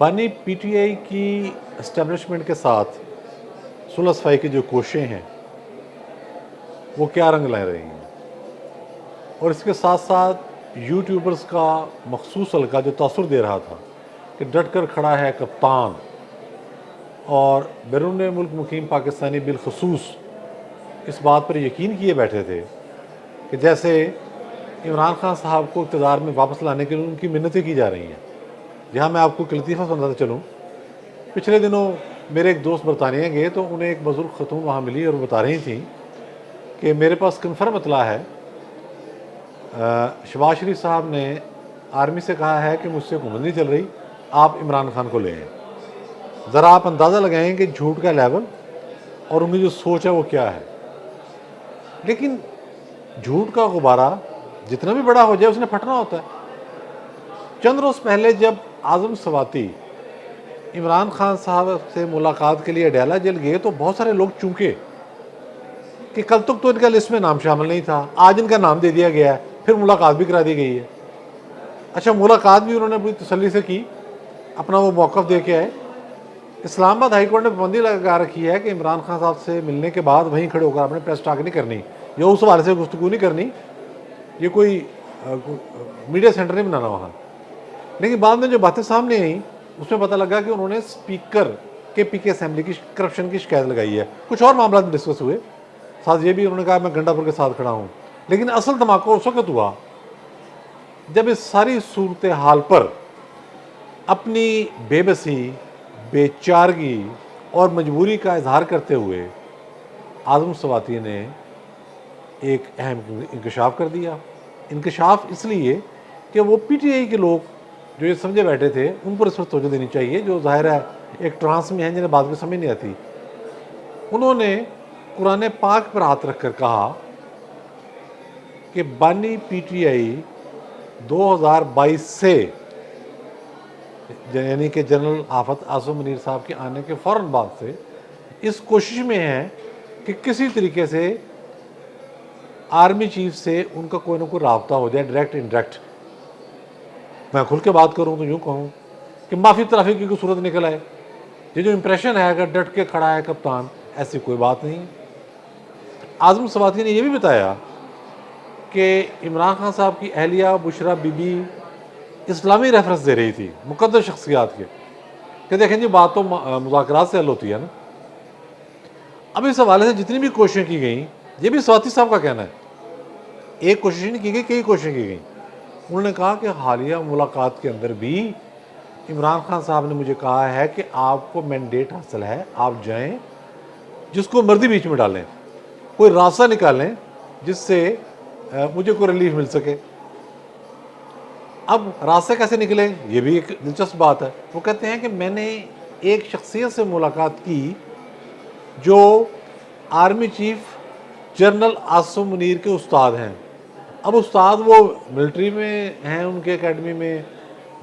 बानी पीटीआई की एस्टेब्लिशमेंट के साथ सुलह सफाई की जो कोशिशें हैं वो क्या रंग ला रही हैं, और इसके साथ साथ यूट्यूबर्स का मखसूस हल्का जो तासुर दे रहा था कि डट कर खड़ा है कप्तान, और बैरून मुल्क मुकीम पाकिस्तानी बिलखसूस इस बात पर यकीन किए बैठे थे कि जैसे इमरान खान साहब को इक़्तिदार में वापस लाने के लिए उनकी मिन्नतें की जा रही हैं। जहाँ मैं आपको एक लतीफ़ा सुनाता चलूँ, पिछले दिनों मेरे एक दोस्त बरतानिया गए तो उन्हें एक बुज़ुर्ग खतून वहाँ मिली और बता रही थी कि मेरे पास कन्फर्म इतला है, शहबाज शरीफ साहब ने आर्मी से कहा है कि मुझसे हुकूमत नहीं चल रही, आप इमरान खान को ले आएँ। ज़रा आप अंदाज़ा लगाएं कि झूठ का लेवल और उनकी जो सोच है वो क्या है। लेकिन झूठ का गुब्बारा जितना भी बड़ा हो जाए उसने फटना होता है। चंद रोज़ पहले जब आज़म सवाती इमरान खान साहब से मुलाकात के लिए अडयाला जेल गए तो बहुत सारे लोग चूके कि कल तक तो इनका लिस्ट में नाम शामिल नहीं था, आज इनका नाम दे दिया गया है, फिर मुलाकात भी करा दी गई है। अच्छा, मुलाकात भी उन्होंने बड़ी तसल्ली से की, अपना वो मौक़िफ़ दे के आए। इस्लामाबाद हाई कोर्ट ने पाबंदी लगा रखी है कि इमरान खान साहब से मिलने के बाद वहीं खड़े होकर आपने प्रेस टॉक नहीं करनी या उस हवाले से गुफ्तगू नहीं करनी, ये कोई मीडिया सेंटर नहीं बनाना वहाँ। लेकिन बाद में जो बातें सामने आई उसमें पता लगा कि उन्होंने स्पीकर KPK असेंबली की करप्शन की शिकायत लगाई है। कुछ और मामला भी डिस्कस हुए, साथ ये भी उन्होंने कहा मैं गंडापुर के साथ खड़ा हूँ। लेकिन असल धमाका उस वक्त हुआ जब इस सारी सूरत हाल पर अपनी बेबसी, बेचारगी और मजबूरी का इजहार करते हुए आज़म सवाती ने एक अहम इंकशाफ कर दिया। इंकशाफ इसलिए कि वो PTI के लोग जो ये समझे बैठे थे उन पर इस वक्त तवज्जो देनी चाहिए, जो ज़ाहिर है एक ट्रांस में हैं जिन्हें बात की समझ नहीं आती। उन्होंने कुरान पाक पर हाथ रख कर कहा कि बानी PTI 2022 से, यानी कि जनरल आफत आसिम मुनीर साहब के आने के फ़ौरन बाद से इस कोशिश में है कि किसी तरीके से आर्मी चीफ से उनका कोई ना कोई राब्ता हो जाए, डायरेक्ट इनडायरेक्ट। मैं खुल के बात करूं तो यूँ कहूँ कि माफ़ी तलाफ़ी की कोई सूरत निकल आए। ये जो इम्प्रेशन है अगर डट के खड़ा है कप्तान, ऐसी कोई बात नहीं है। आज़म सवाती ने यह भी बताया कि इमरान खान साहब की अहलिया बुशरा बीबी इस्लामी रेफरेंस दे रही थी मुक़द्दस शख्सियात के, कि देखें जी बात तो मुज़ाकरात से हल होती है ना। अब इस हवाले से जितनी भी कोशिशें की गई, ये भी सवाती साहब का कहना है, एक कोशिश नहीं की गई, कई कोशिशें की गई। उन्होंने कहा कि हालिया मुलाकात के अंदर भी इमरान खान साहब ने मुझे कहा है कि आपको मैंडेट हासिल है, आप जाएं, जिसको मर्जी बीच में डालें, कोई रास्ता निकालें जिससे मुझे कोई रिलीफ मिल सके। अब रास्ते कैसे निकले, ये भी एक दिलचस्प बात है। वो कहते हैं कि मैंने एक शख्सियत से मुलाकात की जो army chief general Asim Munir के उस्ताद हैं। अब उस्ताद वो मिलिट्री में हैं, उनके एकेडमी में,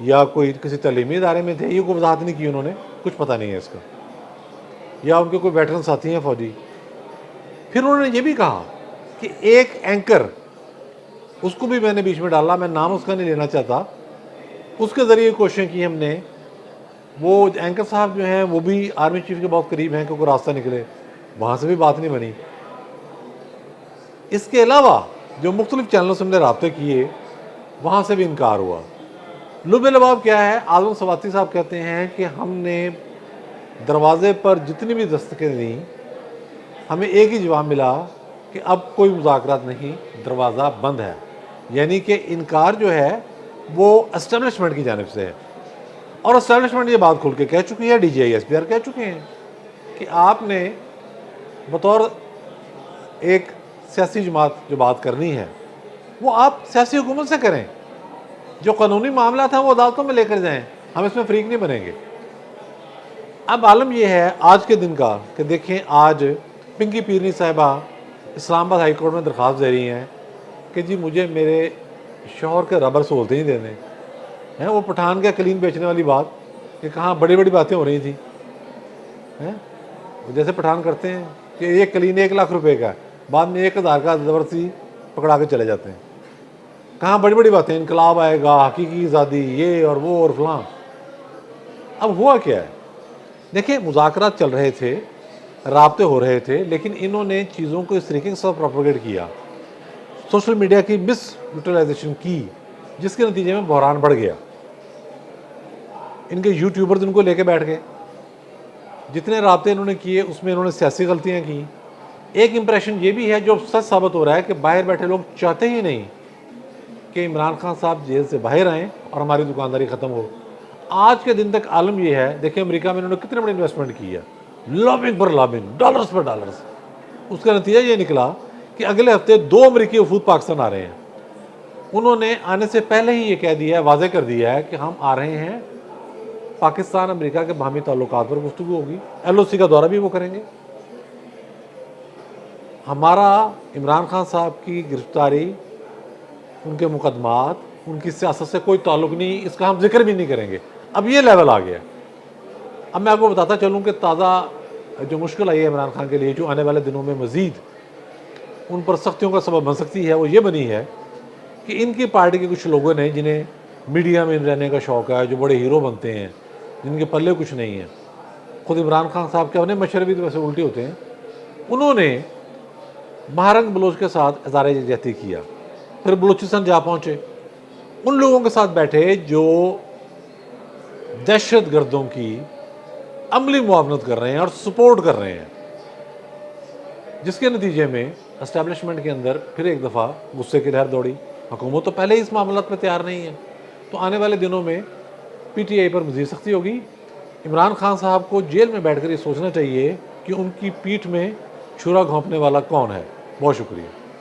या कोई किसी तलीमी इदारे में थे, ये कोई वजाहत नहीं की उन्होंने, कुछ पता नहीं है इसका, या उनके कोई वेटरन साथी हैं फौजी। फिर उन्होंने ये भी कहा कि एक एंकर, उसको भी मैंने बीच में डाला, मैं नाम उसका नहीं लेना चाहता, उसके ज़रिए कोशिशें की हमने। वो एंकर साहब जो हैं वो भी आर्मी चीफ के बहुत करीब हैं कि कोई रास्ता निकले, वहाँ से भी बात नहीं बनी। इसके अलावा जो मुख्तलिफ चैनलों से हमने रब्ते किए, वहाँ से भी इनकार हुआ। लुब लबाब क्या है, आज़म सवाती साहब कहते हैं कि हमने दरवाज़े पर जितनी भी दस्तकें दी, हमें एक ही जवाब मिला कि अब कोई मुज़ाकरात नहीं, दरवाज़ा बंद है। यानी कि इनकार जो है वो एस्टेब्लिशमेंट की जानिब से है, और एस्टेब्लिशमेंट ये बात खुल के कह चुकी है, DGI SPR कह चुके हैं कि आपने बतौर एक सियासी जमात जो बात करनी है वो आप सियासी हुकूमत से करें, जो कानूनी मामला था वो अदालतों में लेकर जाएं, हम इसमें फ्रीक नहीं बनेंगे। अब आलम यह है आज के दिन का कि देखें, आज पिंकी पीरनी साहिबा इस्लामाबाद हाई कोर्ट में दरख्वास्त दे रही हैं कि जी मुझे मेरे शौहर के रबर सहूलतें ही देने हैं। वो पठान के कलीन बेचने वाली बात कि कहाँ बड़ी बड़ी बातें हो रही थी हैं, जैसे पठान करते हैं कि एक कलीन 1 लाख रुपए का है, बाद में 1000 का ज़बरदस्ती पकड़ा के चले जाते हैं। कहाँ बड़ी बड़ी बातें, इनकलाब आएगा, हकीकी आज़ादी, ये और वो और फलां। अब हुआ क्या है, देखिए मुज़ाकरात चल रहे थे, राब्ते हो रहे थे, लेकिन इन्होंने चीज़ों को इस तरीके के साथ प्रोपेगेट किया, सोशल मीडिया की मिस यूटिलाइजेशन की, जिसके नतीजे में बहरान बढ़ गया। इनके यूट्यूबर्स इनको लेके बैठ गए, जितने राब्ते इन्होंने किए उसमें इन्होंने सियासी गलतियाँ की। एक इंप्रेशन ये भी है जो सच साबित हो रहा है कि बाहर बैठे लोग चाहते ही नहीं कि इमरान खान साहब जेल से बाहर आएँ और हमारी दुकानदारी ख़त्म हो। आज के दिन तक आलम ये है, देखिए अमेरिका में इन्होंने कितने बड़ी इन्वेस्टमेंट की है, लॉबिंग पर लॉबिंग, डॉलर्स पर डॉलर्स। उसका नतीजा ये निकला कि अगले हफ्ते 2 अमेरिकी वफूद पाकिस्तान आ रहे हैं। उन्होंने आने से पहले ही ये कह दिया है, वाज़ेह कर दिया है कि हम आ रहे हैं, पाकिस्तान अमेरिका के बाहमी ताल्लुकात पर गुफ्तगू होगी, LOC का दौरा भी वो करेंगे। हमारा इमरान खान साहब की गिरफ्तारी, उनके मुकदमात, उनकी सियासत से कोई ताल्लुक़ नहीं, इसका हम जिक्र भी नहीं करेंगे। अब ये लेवल आ गया। अब मैं आपको बताता चलूँ कि ताज़ा जो मुश्किल आई है इमरान खान के लिए, जो आने वाले दिनों में मज़ीद उन पर सख्तियों का सबब बन सकती है, वो ये बनी है कि इनकी पार्टी के कुछ लोगों ने, जिन्हें मीडिया में रहने का शौक़ है, जो बड़े हीरो बनते हैं, जिनके पल्ले कुछ नहीं है, ख़ुद इमरान खान साहब के अपने मशवरे भी तो वैसे उल्टे होते हैं, उन्होंने महारंग बलोच के साथ इज़हार यकजहती किया, फिर बलूचिस्तान जा पहुँचे, उन लोगों के साथ बैठे जो दहशत गर्दों की अमली मुआवनत कर रहे हैं और सपोर्ट कर रहे हैं, जिसके नतीजे में एस्टैब्लिशमेंट के अंदर फिर एक दफ़ा गुस्से की लहर दौड़ी। हुकूमत तो पहले ही इस मामला में तैयार नहीं है, तो आने वाले दिनों में PTI पर मज़ीद सख्ती होगी। इमरान खान साहब को जेल में बैठकर ये सोचना चाहिए कि उनकी पीठ में छुरा घोंपने वाला कौन है। बहुत शुक्रिया।